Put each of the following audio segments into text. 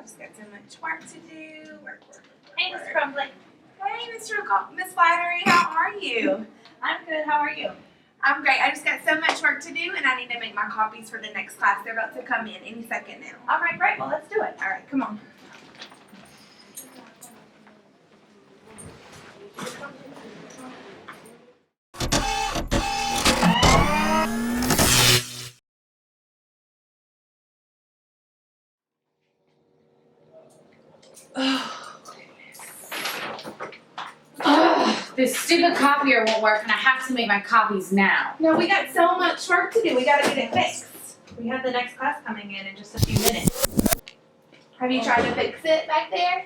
just got so much work to do. Work. Hey, Mr. Crumbly. Hey, Miss Flattery, how are you? I'm good. How are you? I'm great. I just got so much work to do, and I need to make my copies for the next class. They're about to come in any second now. All right, great. Well, let's do it. All right, come on. Ugh, this stupid copier won't work and I have to make my copies now. No, we got so much work to do. We got to get it fixed. We have the next class coming in just a few minutes. Have you tried to fix it back there?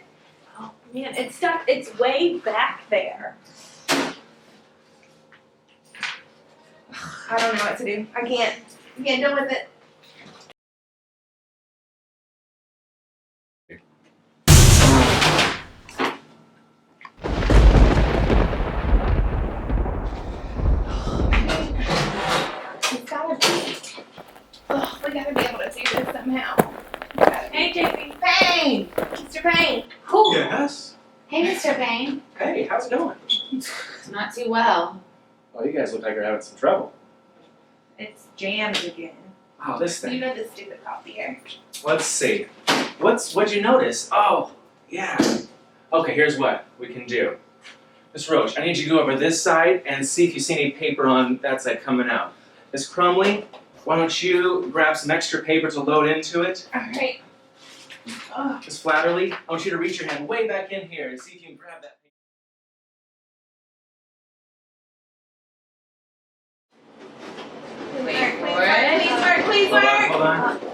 Oh, man, it's stuck. It's way back there. I don't know what to do. I can't deal with it. It's gotta be. Ugh, we gotta be able to do this somehow. Hey, JP. Payne! Mr. Payne! Whew. Yes. Hey, Mr. Payne. Hey, how's it going? It's not too well. Well, you guys look like you're having some trouble. It's jammed again. Oh, this You thing. know the stupid copier. Let's see. What'd you notice? Oh, yeah. Okay, here's what we can do. Miss Roach, I need you to go over this side and see if you see any paper on that side coming out. Miss Crumley, why don't you grab some extra paper to load into it? Alright. Miss Flatterly, I want you to reach your hand way back in here and see if you can grab that paper. Please work, please work, please work, please Hold work. on, hold on.